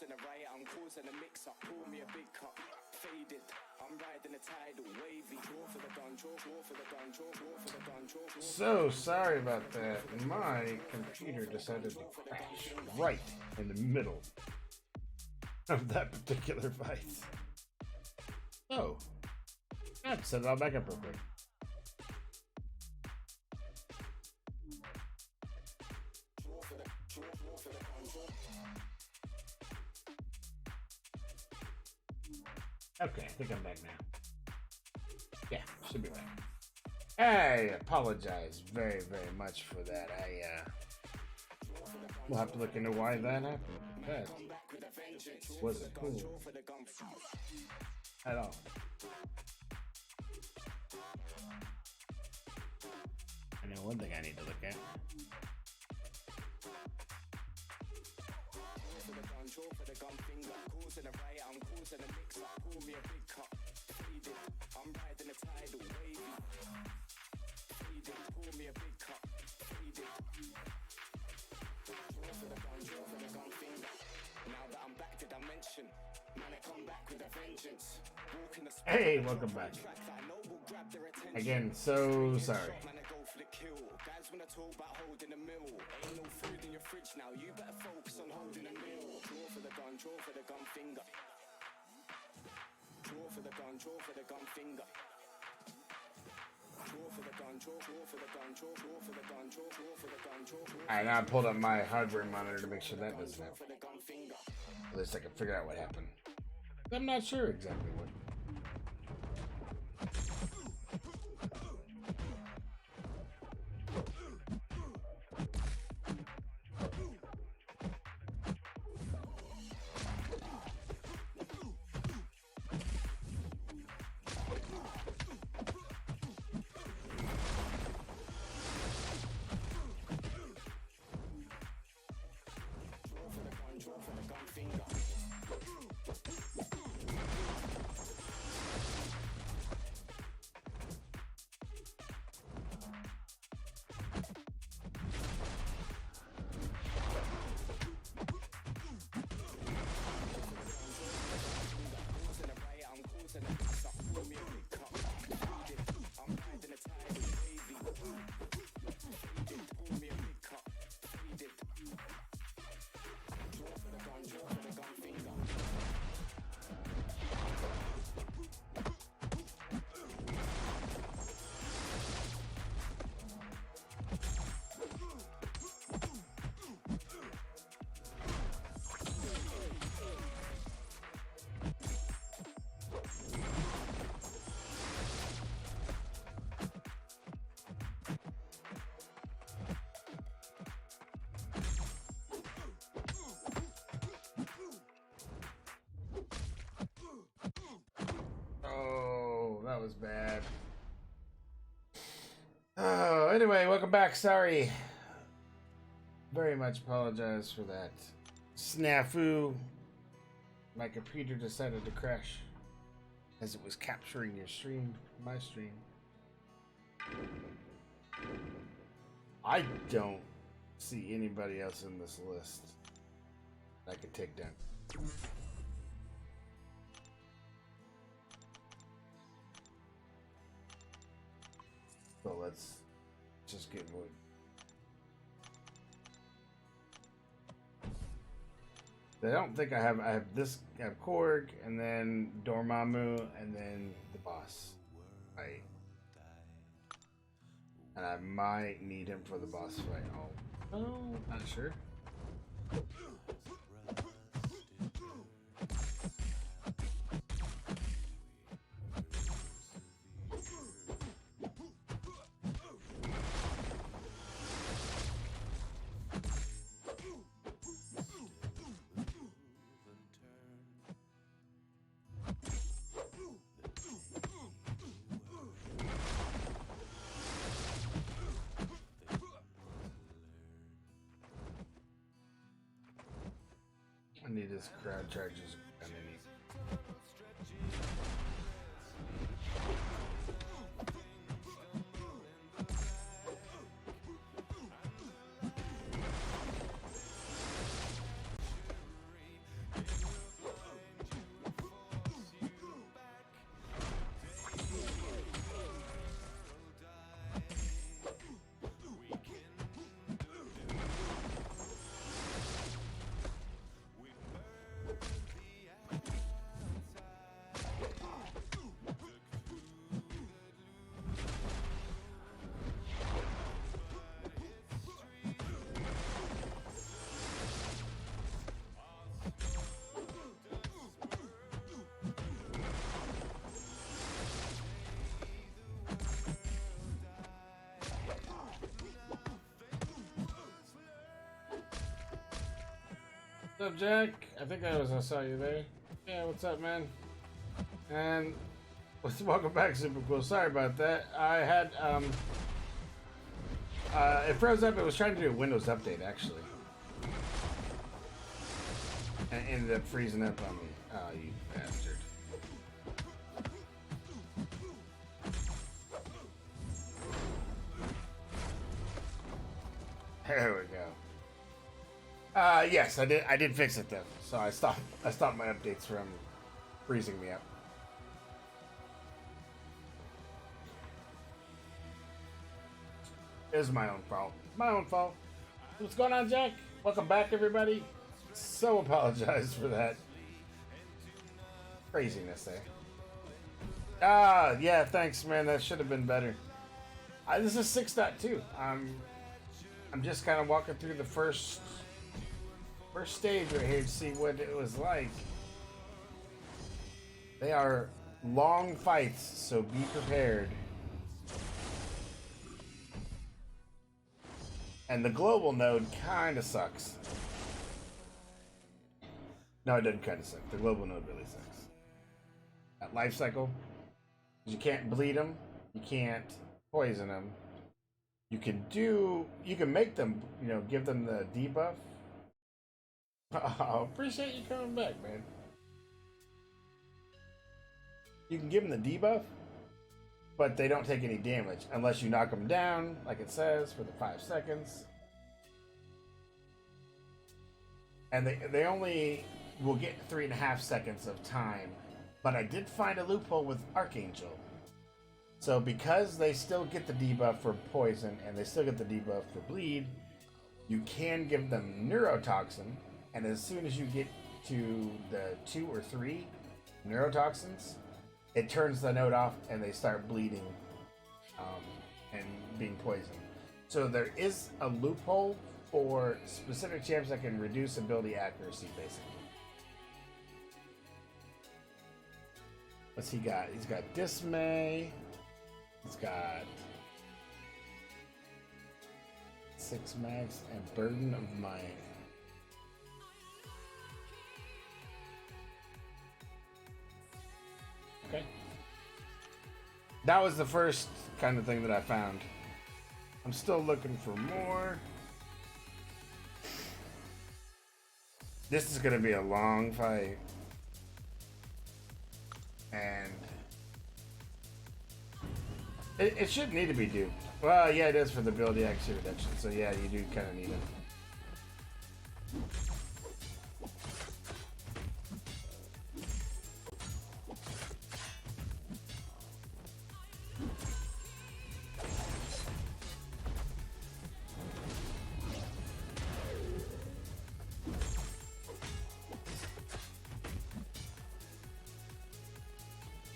In a riot, I'm causing a mix up. Pour me a big cup, faded. I'm riding a tidal, wavy. Draw for the gun, draw for the gun, draw for the gun, draw. So sorry about that. My computer decided to crash right in the middle of that particular fight. Oh, let's set it all back up real quick. Okay, I think I'm back now. Yeah, should be back. I apologize very, very much for that. We'll have to look into why that happened. That wasn't cool at all. I know one thing I need to look at. I'm riding a tidal, wavy. Pour me a big cup, faded. Draw for the gun finger. Now that I'm back to dimension, man, I come back with a vengeance. Hey, welcome back. Again, so sorry. Guys wanna talk about holding a mill. Ain't no food in your fridge now. You better focus on holding a mill. Draw for the gun finger. Draw for the gun finger. Alright, now I pulled up my hardware monitor to make sure that doesn't happen. At least I can figure out what happened. I'm not sure exactly what. Oh, that was bad. Oh, anyway, welcome back. Sorry. Very much apologize for that snafu. My computer decided to crash as it was capturing your stream, my stream. I don't see anybody else in this list I could take down. So let's just get wood. I don't think I have this. I have Korg, and then Dormammu, and then the boss. Right. And I might need him for the boss fight. Oh, not sure. I need his crowd charges underneath. What's up, Jack? I saw you there. Yeah, what's up, man? And welcome back, Super Cool. Sorry about that. I had it froze up. It was trying to do a Windows update actually, and it ended up freezing up on me. Oh, you bastard! There we go. Yes, I did. I did fix it though. So I stopped my updates from freezing me up. It was my own fault. My own fault. What's going on, Jack? Welcome back, everybody. So apologize for that craziness there. Yeah, thanks, man. That should have been better. This is 6.2. I'm just kind of walking through the first stage right here to see what it was like. They are long fights, so be prepared. And the global node kind of sucks. No, it doesn't kind of suck. The global node really sucks. That life cycle, you can't bleed them, you can't poison them. You can make them, give them the debuff. Oh, appreciate you coming back, man. You can give them the debuff, but they don't take any damage unless you knock them down, like it says, for the 5 seconds. And they only will get 3.5 seconds of time. But I did find a loophole with Archangel. So because they still get the debuff for poison and they still get the debuff for bleed, you can give them neurotoxin, and as soon as you get to the 2 or 3 neurotoxins, it turns the node off and they start bleeding and being poisoned. So there is a loophole for specific champs that can reduce ability accuracy, basically. What's he got? He's got Dismay. He's got 6 max and Burden of Mind. Okay. That was the first kind of thing that I found. I'm still looking for more. This is going to be a long fight. And it shouldn't need to be duped. Well, yeah, it is for the ability accuracy reduction. So yeah, you do kind of need it.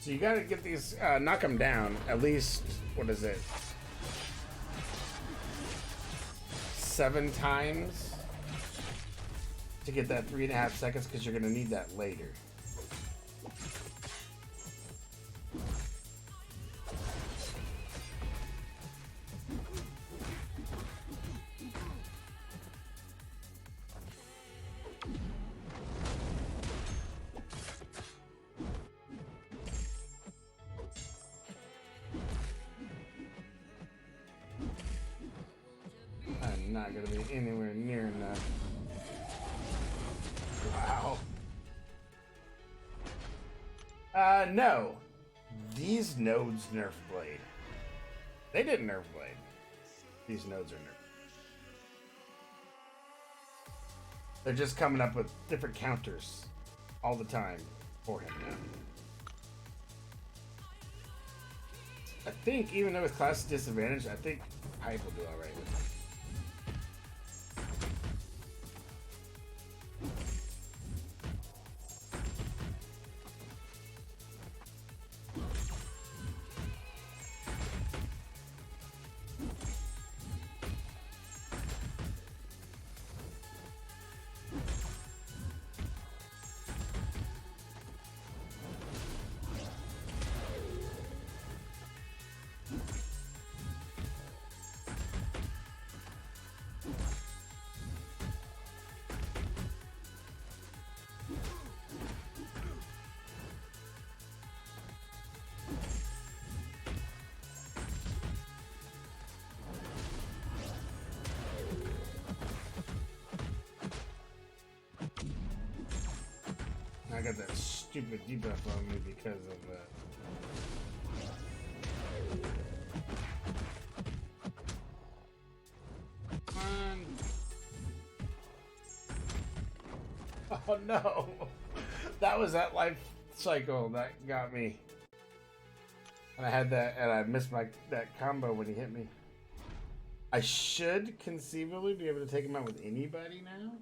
So you gotta get these, knock them down at least, what is it? 7 times to get that 3.5 seconds, because you're gonna need that later. I'm not gonna be anywhere near enough. Wow. No. These nodes nerf Blade. They didn't nerf Blade. These nodes are nerfed. They're just coming up with different counters all the time for him now. I think even though with class disadvantage, I think Hype will do alright with him. I got that stupid debuff on me because of Come on. Oh no! That was that life cycle that got me. And I had that, and I missed that combo when he hit me. I should conceivably be able to take him out with anybody now.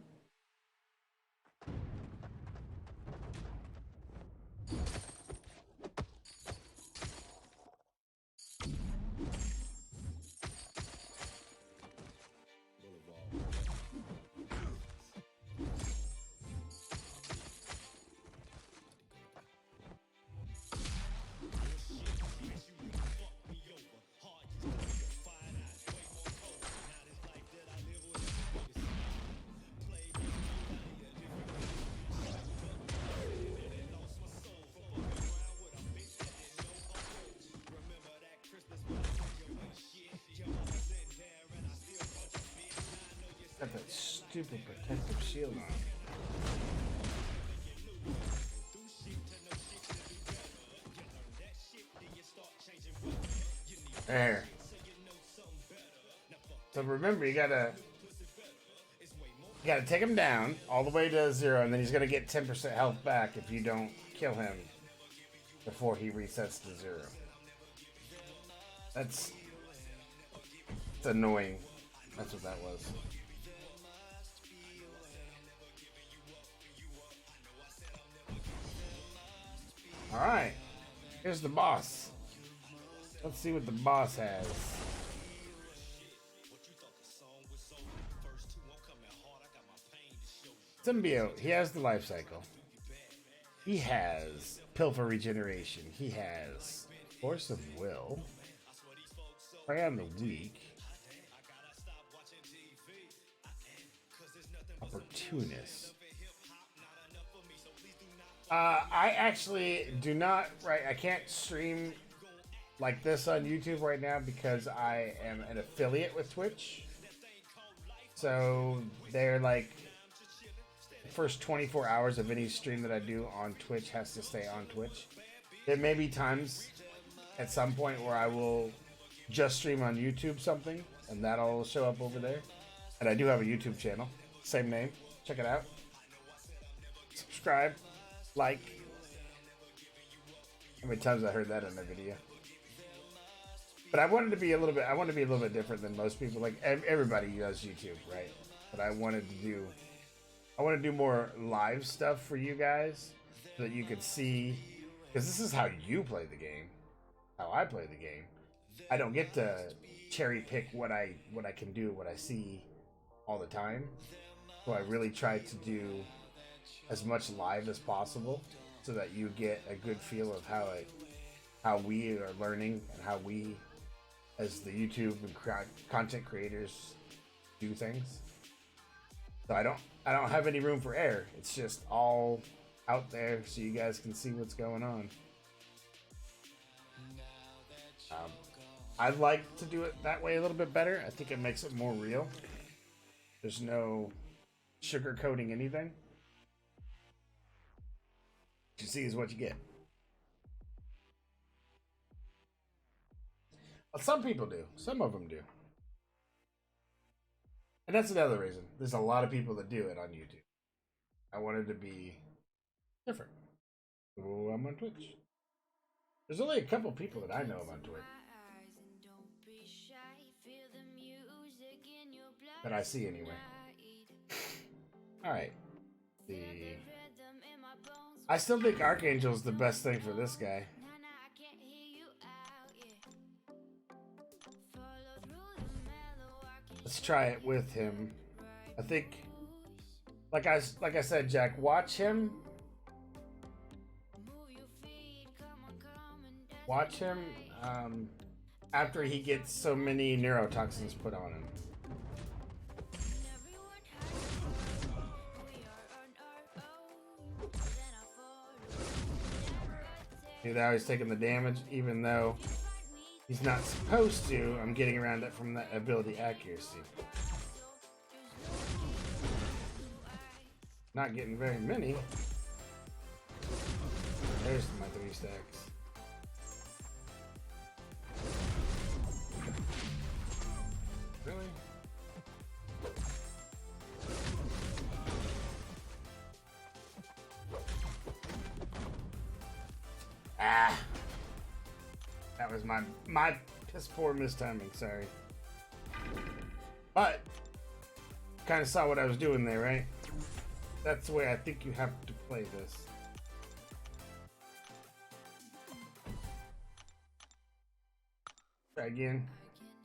Got that stupid protective shield on. There. So remember, you gotta take him down all the way to 0, and then he's gonna get 10% health back if you don't kill him before he resets to 0. It's annoying. That's what that was. Alright, here's the boss. Let's see what the boss has. Symbiote, he has the life cycle. He has Pilfer Regeneration. He has Force of Will. Prey on the Weak. Opportunist. I actually do not, I can't stream like this on YouTube right now because I am an affiliate with Twitch. So they're like, the first 24 hours of any stream that I do on Twitch has to stay on Twitch. There may be times at some point where I will just stream on YouTube something and that'll show up over there. And I do have a YouTube channel, same name, check it out. Subscribe. Like, how many times I heard that in a video? But I wanted to be a little bit different than most people. Like everybody does YouTube, right? But I want to do more live stuff for you guys so that you could see, because this is how you play the game, how I play the game. I don't get to cherry pick what I can do, what I see all the time. So I really try to do as much live as possible so that you get a good feel of how we are learning and how we as the YouTube and content creators do things. So I don't have any room for error. It's just all out there so you guys can see what's going on. I'd like to do it that way a little bit better. I think it makes it more real. There's no sugarcoating anything. What you see is what you get. Well, some people do. Some of them do. And that's another reason. There's a lot of people that do it on YouTube. I wanted to be different. So I'm on Twitch. There's only a couple people that I know of on Twitch that I see anyway. Alright. I still think Archangel's the best thing for this guy. Let's try it with him. I think, like I said, Jack, watch him. Watch him after he gets so many neurotoxins put on him. See how he's taking the damage, even though he's not supposed to. I'm getting around it from that ability accuracy. Not getting very many. 30 stacks. Really? Ah! That was my piss poor mistiming, sorry. But kind of saw what I was doing there, right? That's the way I think you have to play this. Try again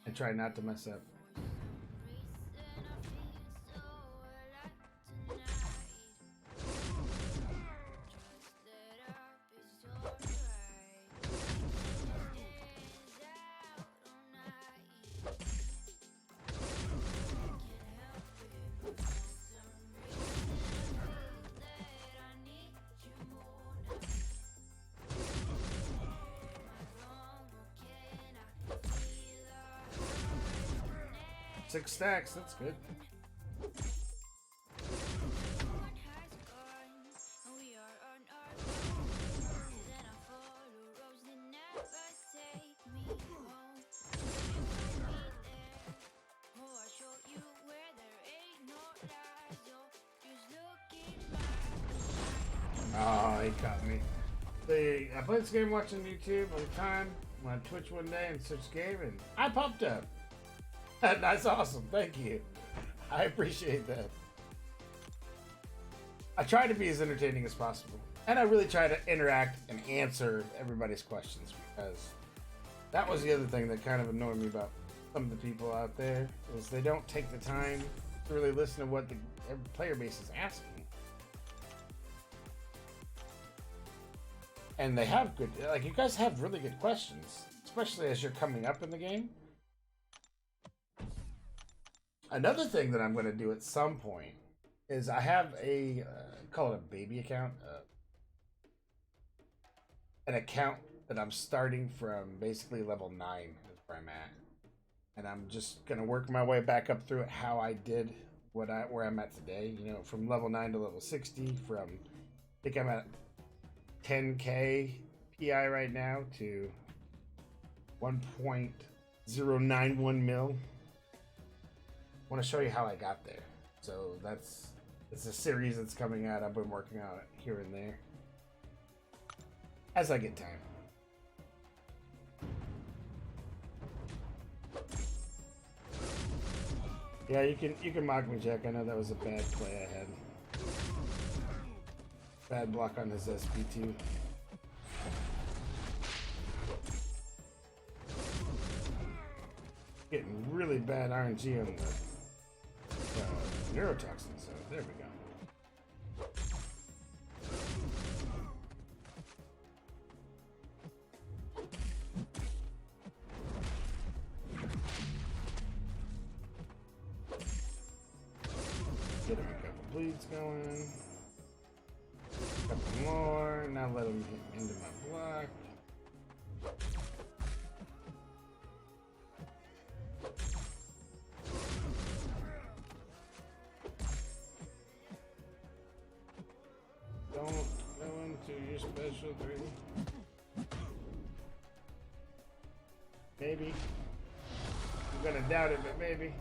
and try not to mess up. Six stacks, that's good. Oh, he caught me. I played this game watching YouTube all the time. Went on Twitch one day and searched game, and I popped up. That's awesome. Thank you. I appreciate that. I try to be as entertaining as possible. And I really try to interact and answer everybody's questions, because that was the other thing that kind of annoyed me about some of the people out there, is they don't take the time to really listen to what the player base is asking. And they have good, like, you guys have really good questions, especially as you're coming up in the game. Another thing that I'm going to do at some point is I have a, call it a baby account, an account that I'm starting from basically level 9 is where I'm at. And I'm just going to work my way back up through it, how I did where I'm at today, you know, from level 9 to level 60, from, I think I'm at 10k PI right now to 1.091 mil. I want to show you how I got there. So it's a series that's coming out. I've been working on it here and there as I get time. Yeah, you can mock me, Jack. I know that was a bad play I had. Bad block on his pt2. Getting really bad RNG on the neurotoxin, so there we go. Get him a couple bleeds going. A couple more. Now let him hit into my block. Don't go into your special 3. Maybe. I'm gonna doubt it, but maybe.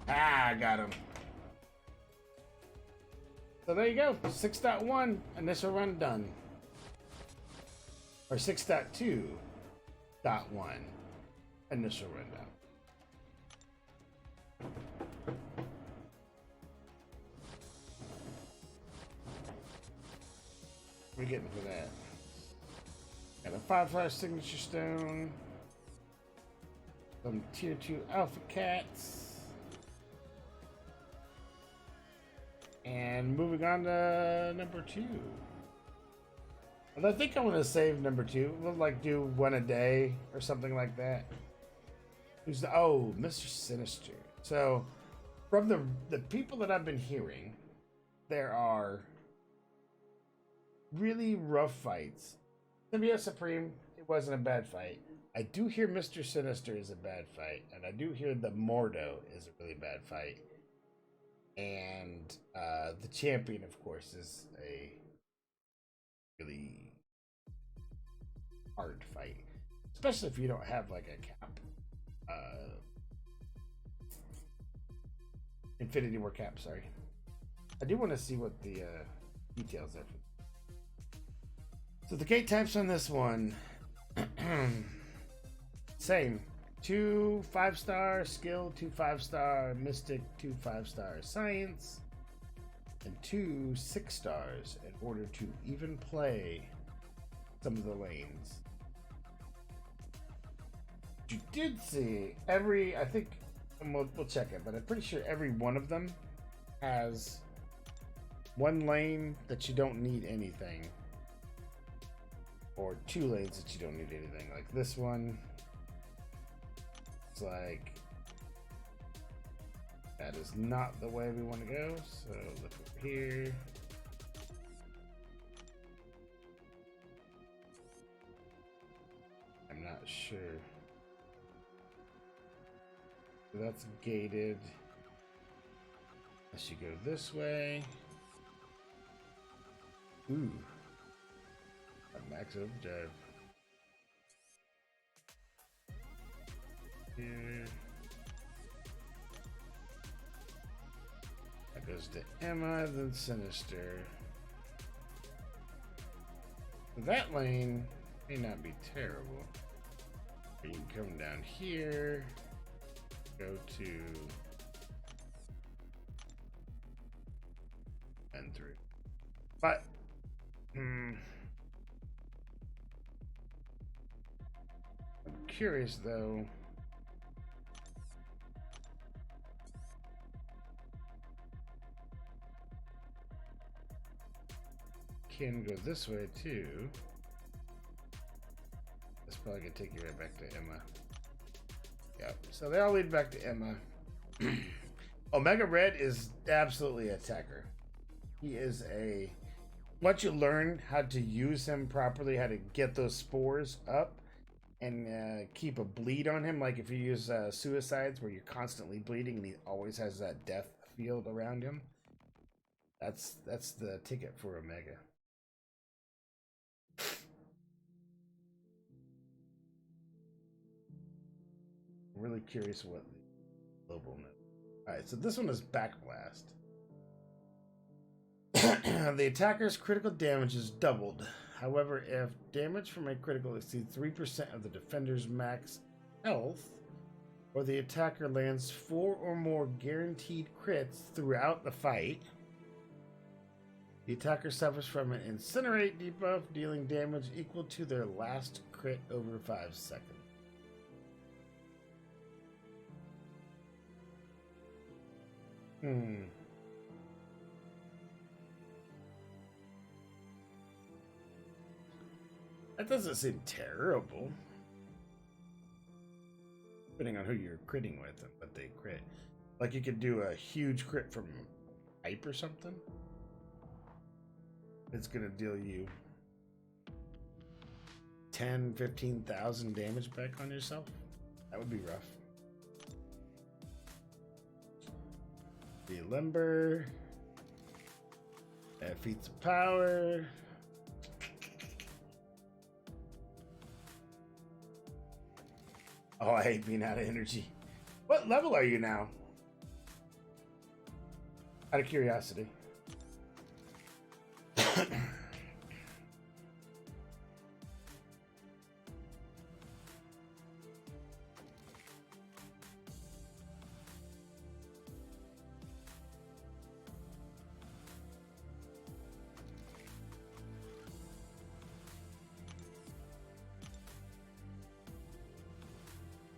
Ah, I got him. So there you go. 6.1 initial run done. Or 6.2.1 initial run done. What are we getting for that? Got a 5-flash signature stone. Some tier 2 alpha cats. And moving on to number 2. And I think I'm gonna save number 2. We'll like do one a day or something like that. Who's the Mr. Sinister. So from the people that I've been hearing, there are really rough fights. Symbiote Supreme, it wasn't a bad fight. I do hear Mr. Sinister is a bad fight, and I do hear the Mordo is a really bad fight. And the champion, of course, is a really hard fight, especially if you don't have like a cap, Infinity War cap. Sorry, I do want to see what the details are. So the gate types on this one, same. 2 5-star skill, 2 5-star mystic, 2 5-star science, and 2 6-stars in order to even play some of the lanes. You did see I think, and we'll check it, but I'm pretty sure every one of them has one lane that you don't need anything, or 2 lanes that you don't need anything. Like this one. Like, that is not the way we want to go. So look over here. I'm not sure. So that's gated. Unless you go this way. Ooh. A max overdrive. Here. That goes to Emma, then Sinister. That lane may not be terrible. You can come down here, go to and through. But I'm curious though. Can go this way too. That's probably gonna take you right back to Emma. Yep. So they all lead back to Emma. Omega Red is absolutely a attacker. He is a. Once you learn how to use him properly, how to get those spores up, and keep a bleed on him, like if you use suicides where you're constantly bleeding and he always has that death field around him. That's the ticket for Omega. I'm really curious what the global knows. Alright, so this one is Back Blast. The attacker's critical damage is doubled. However, if damage from a critical exceeds 3% of the defender's max health, or the attacker lands 4 or more guaranteed crits throughout the fight, the attacker suffers from an Incinerate debuff, dealing damage equal to their last crit over 5 seconds. That doesn't seem terrible. Depending on who you're critting with and what they crit. Like you could do a huge crit from hype or something. It's gonna deal you 10, 15,000 damage back on yourself. That would be rough. The Limber. Add feats of power. Oh, I hate being out of energy. What level are you now? Out of curiosity.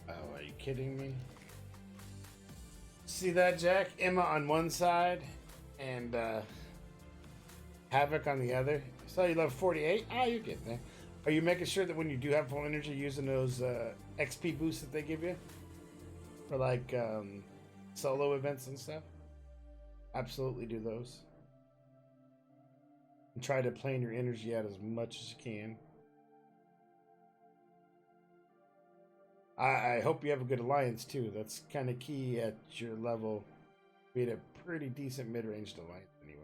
Are you kidding me? See that, Jack? Emma on one side and Havoc on the other. So you love 48? Ah, you're getting there. Are you making sure that when you do have full energy, using those XP boosts that they give you for like solo events and stuff? Absolutely do those. And try to plan your energy out as much as you can. I hope you have a good alliance too. That's kind of key at your level. Being a pretty decent mid-ranged alliance anyway.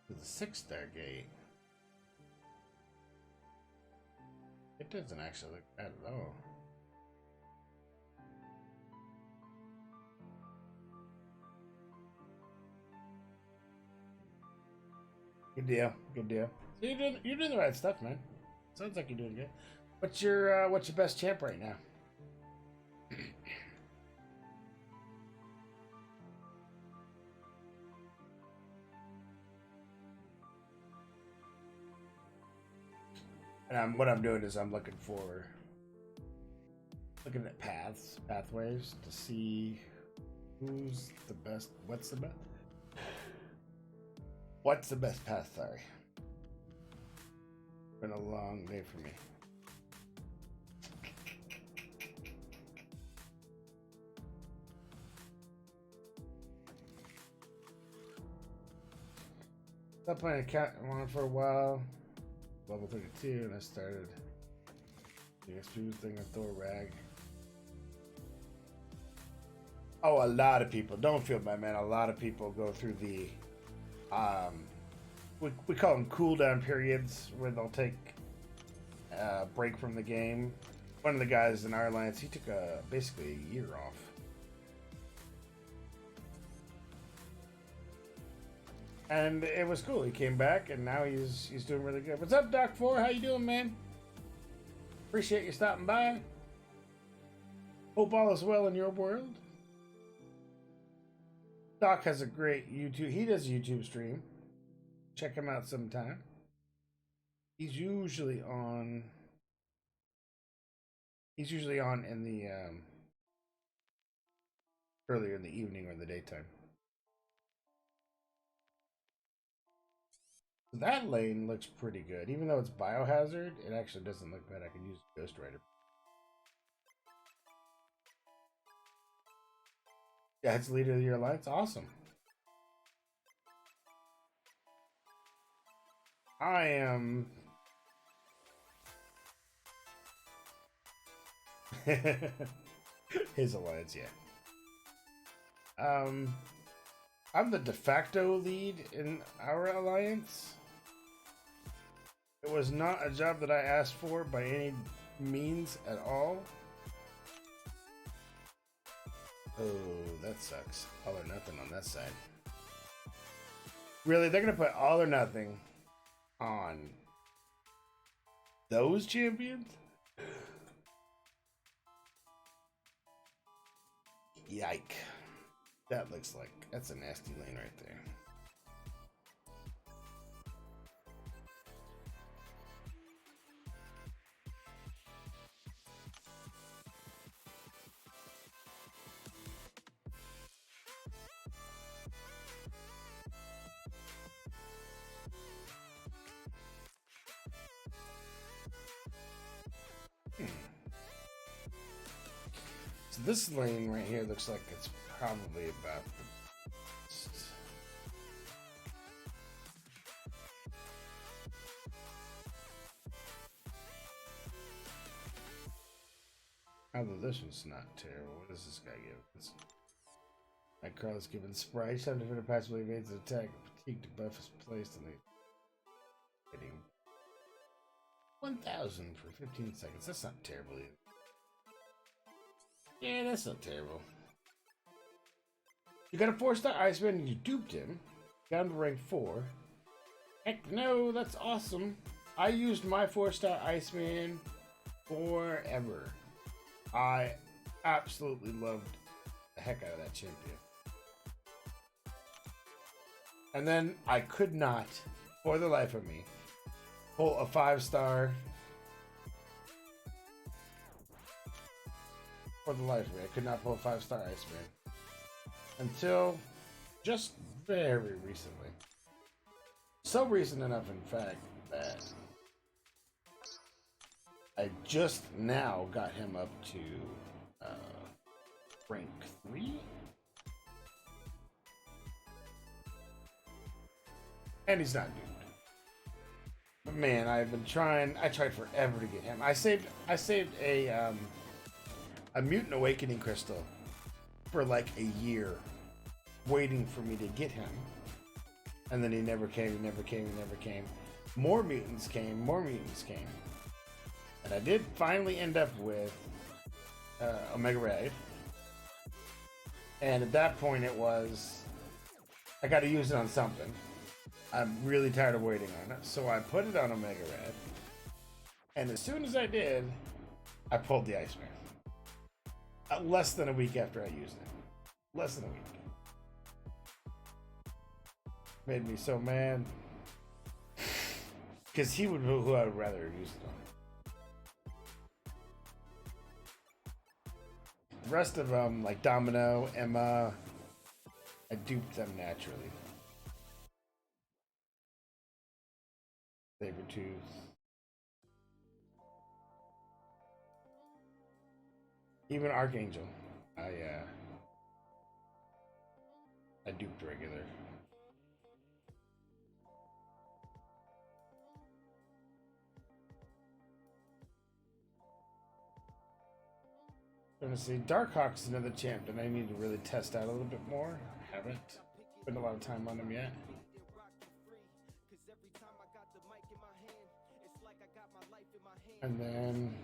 The 6-star gate. It doesn't actually look bad at all. Good deal. Good deal. So you're doing the right stuff, man. Sounds like you're doing good. What's your best champ right now? And what I'm doing is I'm looking at pathways to see who's the best. What's the best path? Sorry, been a long day for me. Stopped playing cat one for a while. Level 32, and I started the XP thing with Thor Rag. Oh, a lot of people. Don't feel bad, man. A lot of people go through the we call them cooldown periods, where they'll take a break from the game. One of the guys in our alliance, he took basically a year off. And it was cool. He came back, and now he's doing really good. What's up, Doc 4? How you doing, man? Appreciate you stopping by. Hope all is well in your world. Doc has a great YouTube. He does a YouTube stream. Check him out sometime. He's usually on. He's usually on in the earlier in the evening or in the daytime. That lane looks pretty good. Even though it's biohazard, it actually doesn't look bad. I can use Ghost Rider. Yeah, it's leader of your alliance. Awesome. I am... His alliance, yeah. I'm the de facto lead in our alliance. It was not a job that I asked for by any means at all. Oh, that sucks. All or nothing on that side. Really, they're going to put all or nothing on those champions? Yike. That looks like that's a nasty lane right there. So this lane right here looks like it's probably about the best. Although this one's not terrible. What does this guy give? My Carl is given Sprite. Each time the defender passively evades an attack, fatigue debuff is placed on the hitting 1,000 for 15 seconds. That's not terrible either. Yeah, that's not terrible. You got a 4-star Iceman and you duped him. Down to rank 4. Heck no, that's awesome. I used my 4-star Iceman forever. I absolutely loved the heck out of that champion. And then I could not, for the life of me, pull a 5-star. For the life of me, I could not pull a 5-star Iceman. Until just very recently. So recent enough, in fact, that I just now got him up to rank 3. And he's not duped. But man, I've been trying. I tried forever to get him. I saved a Mutant Awakening crystal for like a year, waiting for me to get him. And then he never came. He never came. He never came. More mutants came. More mutants came. And I did finally end up with Omega Red. And at that point, it was I got to use it on something. I'm really tired of waiting on it, so I put it on Omega Red. And as soon as I did, I pulled the Iceman. Less than a week after I used it. Less than a week. Made me so mad. Because he would be who I would rather use it on. The rest of them, like Domino, Emma, I duped them naturally. Sabretooth. Even Archangel. I duped regular. I'm gonna see Darkhawk's another champ that I need to really test out a little bit more. I haven't spent a lot of time on him yet. And then,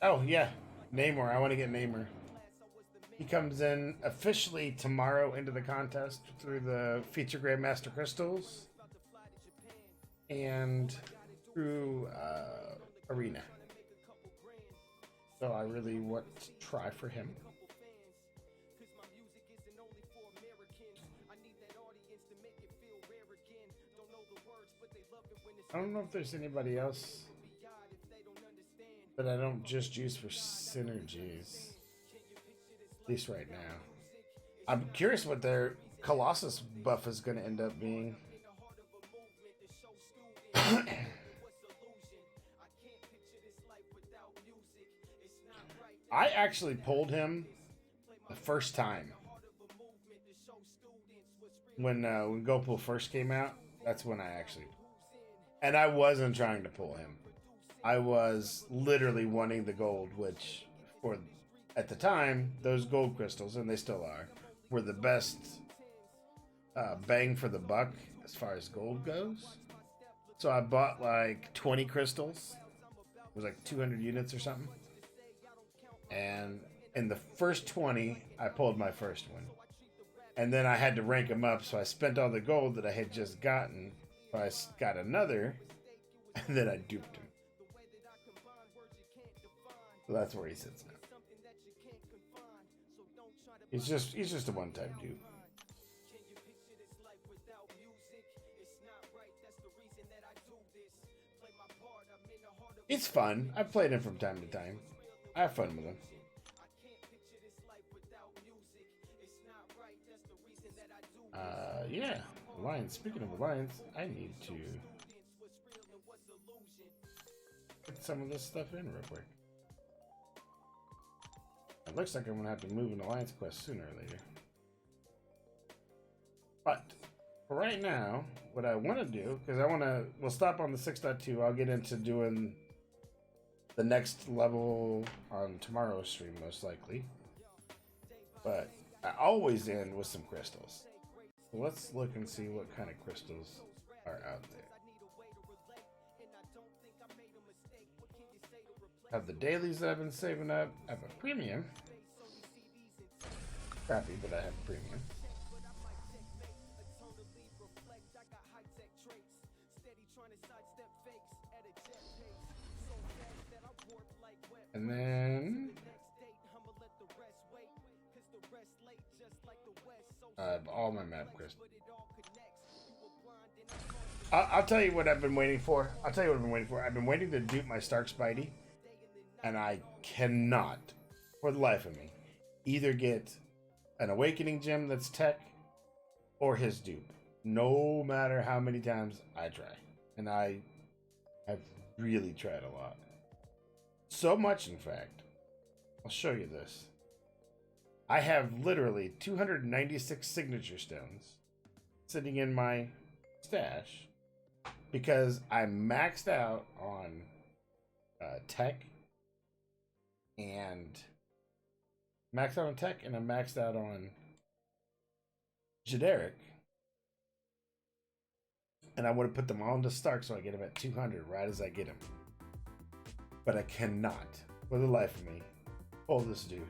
oh yeah, Namor. I want to get Namor. He comes in officially tomorrow into the contest through the feature Grandmaster Crystals and through Arena. So I really want to try for him. I don't know if there's anybody else that I don't just use for synergies. At least right now. I'm curious what their Colossus buff is going to end up being. I actually pulled him the first time. When Gopal first came out, that's when I actually... And I wasn't trying to pull him. I was literally wanting the gold, which, for at the time, those gold crystals, and they still are, were the best bang for the buck as far as gold goes. So I bought like 20 crystals. It was like 200 units or something. And in the first 20, I pulled my first one. And then I had to rank them up, so I spent all the gold that I had just gotten. So I got another, and then I duped him. So that's where he sits now. He's just a one-time dude. It's fun. I've played him from time to time. I have fun with him. Yeah, Alliance. Speaking of Alliance, I need to get some of this stuff in real quick. It looks like I'm gonna have to move an Alliance quest sooner or later. But for right now, what I want to do, because we'll stop on the 6.2. I'll get into doing the next level on tomorrow's stream, most likely. But I always end with some crystals. So let's look and see what kind of crystals are out there. I have the dailies that I've been saving up. I have a premium. Crappy, but I have premium. And then I have all my map crystals. I'll tell you what I've been waiting for. I've been waiting to dupe my Stark Spidey, and I cannot, for the life of me, either get an Awakening gem that's tech or his dupe. No matter how many times I try. And I have really tried a lot. So much, in fact. I'll show you this. I have literally 296 signature stones sitting in my stash because I'm maxed out on tech and maxed out on tech, and I'm maxed out on generic. And I would have put them all into Stark so I get him at 200 right as I get him. But I cannot, for the life of me, pull this dude.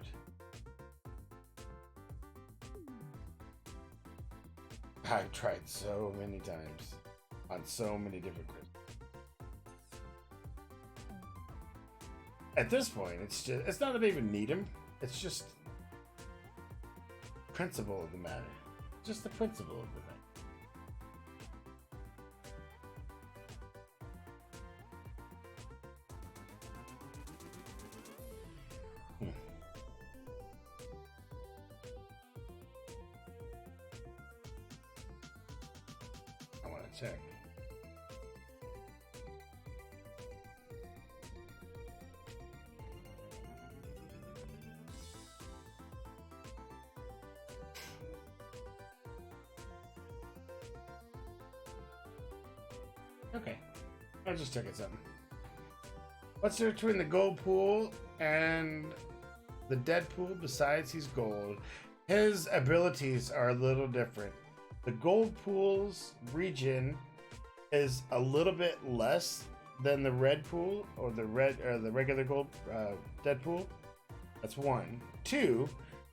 I've tried so many times on so many different crystals. At this point, it's not that I even need him. It's just principle of the matter. Just the principle of the matter. Check. Okay, I'm just checking something. What's there between the gold pool and the dead pool besides he's gold? His abilities are a little different. The gold pool's regen is a little bit less than the red pool or the regular gold dead pool. That's one. Two,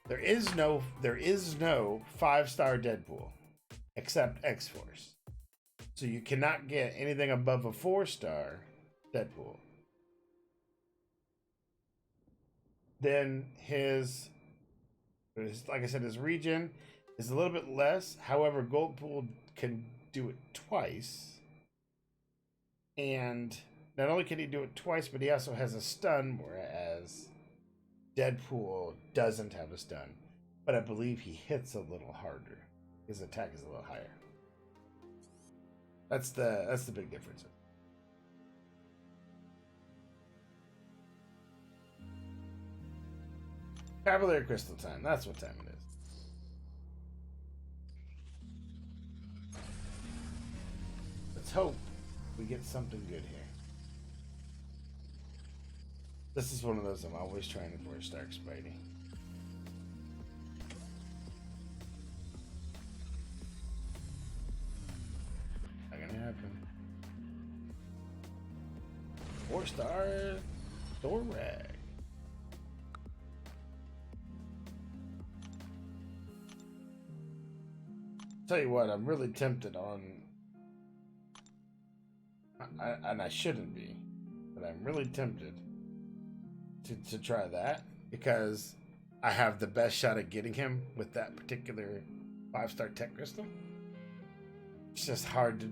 there is no 5-star dead pool except X-Force. So you cannot get anything above a 4-star dead pool. Then his, like I said, his regen is a little bit less. However, gold pool can do it twice. And not only can he do it twice, but he also has a stun, whereas Deadpool doesn't have a stun. But I believe he hits a little harder. His attack is a little higher. That's the big difference. Cavalier Crystal time. That's what time it is. Let's hope we get something good here. This is one of those I'm always trying for a Stark Spidey. Not gonna happen. 4-star Thorag. Tell you what, I'm really tempted on, and I shouldn't be, but I'm really tempted to try that because I have the best shot at getting him with that particular 5-star tech crystal. It's just hard to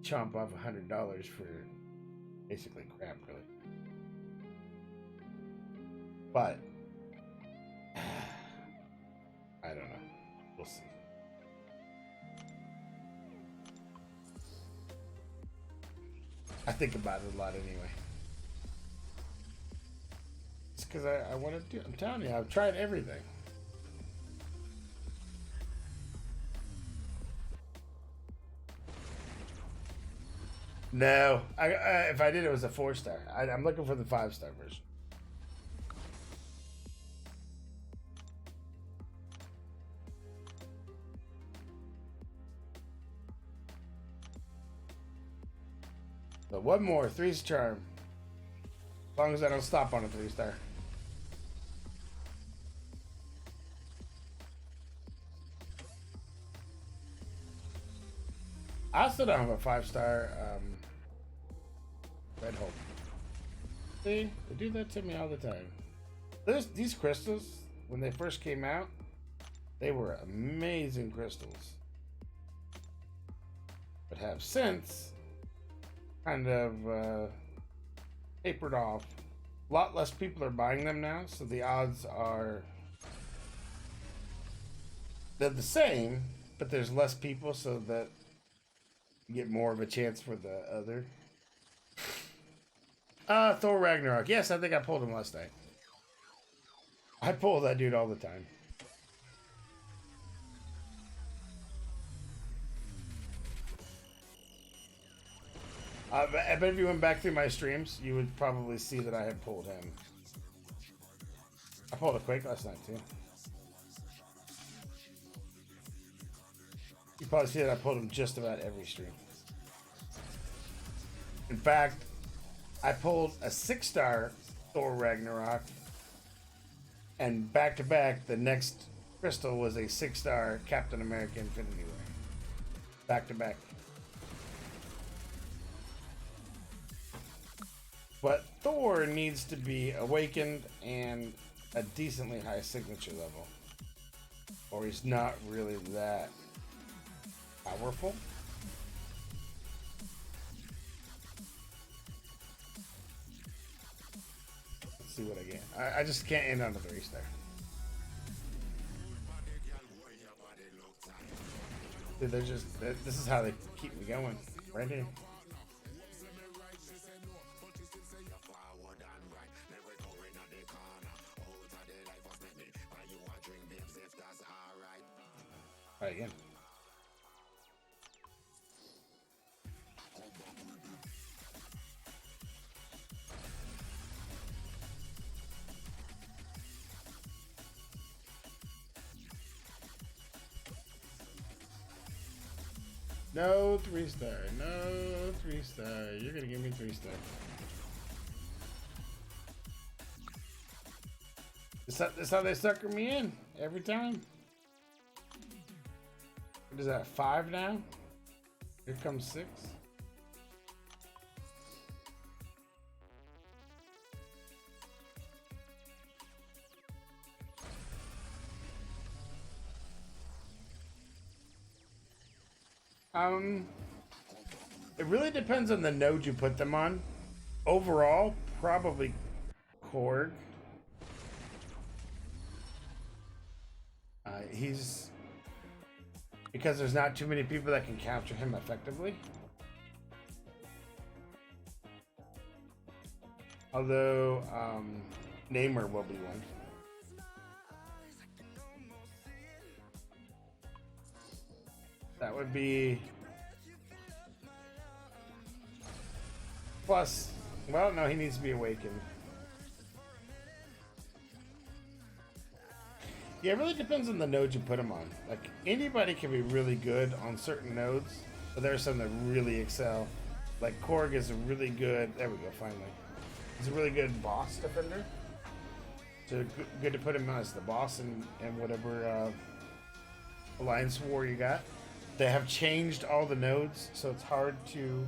chomp off $100 for basically crap, really. But I don't know. We'll see. I think about it a lot anyway. It's because I want to do. I'm telling you, I've tried everything. No, if I did, it was a 4-star. I'm looking for the 5-star version. But one more, 3's charm. As long as I don't stop on a 3-star. I still don't have a 5-star Red Hope. See, they do that to me all the time. These crystals, when they first came out, they were amazing crystals. But have since kind of tapered off. A lot less people are buying them now, so the odds are they're the same, but there's less people, so that you get more of a chance for the other. Thor Ragnarok. Yes, I think I pulled him last night. I pull that dude all the time. I bet if you went back through my streams, you would probably see that I had pulled him. I pulled a Quake last night too. You probably see that I pulled him just about every stream. In fact, I pulled a 6-star Thor Ragnarok, and back to back, the next crystal was a 6-star Captain America Infinity War. Back to back. But Thor needs to be awakened and a decently high signature level, or he's not really that powerful. Let's see what I get. I just can't end on a 3-star. Dude, they're just, this is how they keep me going, right here. All right, again. No 3-star, no 3-star. You're gonna give me 3-star. That's how they sucker me in every time. What is that, 5 now? Here comes 6. It really depends on the node you put them on. Overall, probably Korg. He's... because there's not too many people that can counter him effectively. Although, Namer will be one. That would be... plus, well, no, he needs to be awakened. Yeah, it really depends on the node you put him on. Like, anybody can be really good on certain nodes, but there are some that really excel. Like, Korg is a really good... there we go, finally. He's a really good boss defender. So, good to put him as the boss in whatever Alliance War you got. They have changed all the nodes, so it's hard to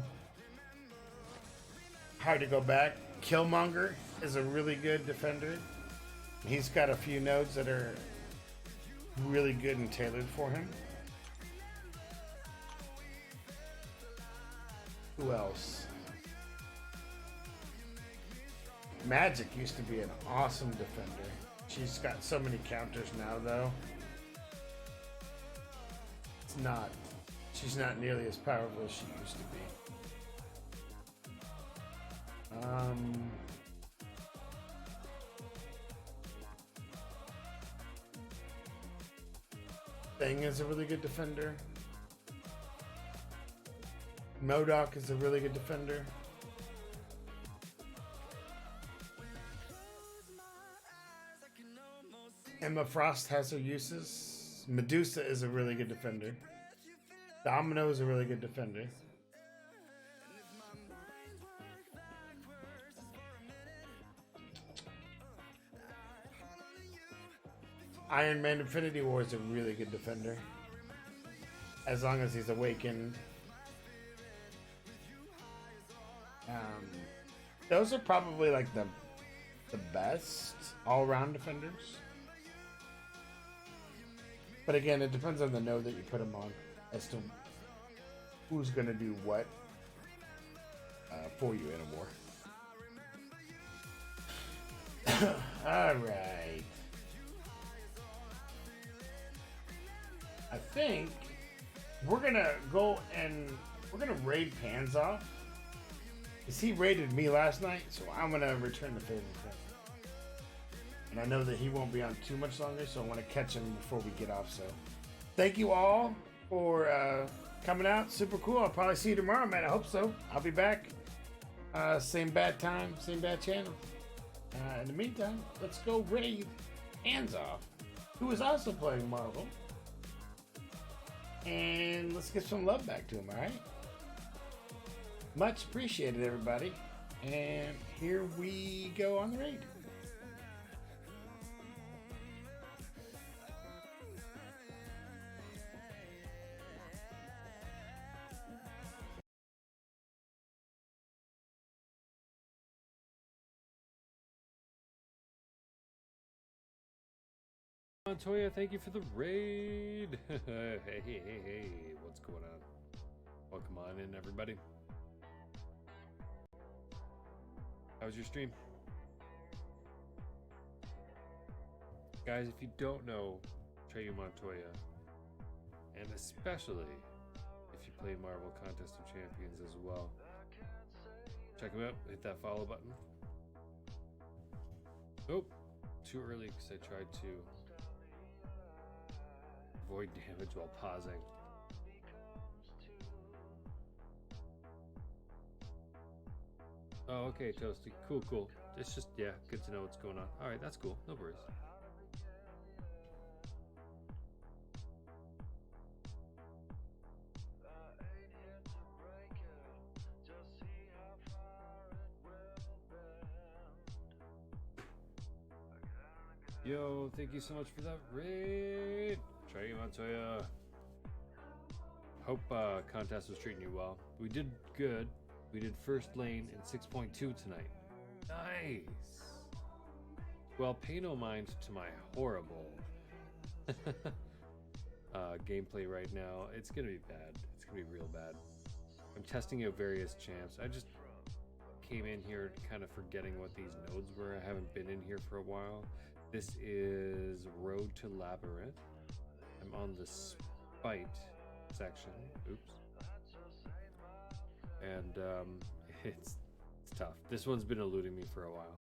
go back. Killmonger is a really good defender. He's got a few nodes that are really good and tailored for him. Who else? Magic used to be an awesome defender. She's got so many counters now, though. She's not nearly as powerful as she used to be. Thing is a really good defender. MODOK is a really good defender. Emma Frost has her uses. Medusa is a really good defender. Domino is a really good defender. Iron Man Infinity War is a really good defender. As long as he's awakened. Those are probably like the best all-round defenders. But again, it depends on the node that you put them on as to who's going to do what for you in a war. Alright. I think we're going to go and we're going to raid Pans off. Because he raided me last night, so I'm going to return the favor to him. And I know that he won't be on too much longer, so I want to catch him before we get off. So thank you all for coming out. Super cool. I'll probably see you tomorrow, man. I hope so. I'll be back. Same bad time, same bad channel. In the meantime, let's go raid Hands Off, who is also playing Marvel. And let's get some love back to him, alright? Much appreciated, everybody. And here we go on the raid. Montoya, thank you for the raid. Hey, what's going on? Welcome on in, everybody. How was your stream? Guys, if you don't know Trey Montoya, and especially if you play Marvel Contest of Champions as well, check him out. Hit that follow button. Oh, too early because I tried to avoid damage while pausing. Oh, okay, Toasty. Cool. It's just, yeah, good to know what's going on. Alright, that's cool. No worries. Yo, thank you so much for that raid. Trey Montoya. Hope contest was treating you well. We did good. We did first lane in 6.2 tonight. Nice. Well, pay no mind to my horrible gameplay right now. It's gonna be bad. It's gonna be real bad. I'm testing out various champs. I just came in here kind of forgetting what these nodes were. I haven't been in here for a while. This is Road to Labyrinth. I'm on the Spite section. Oops. And it's tough. This one's been eluding me for a while.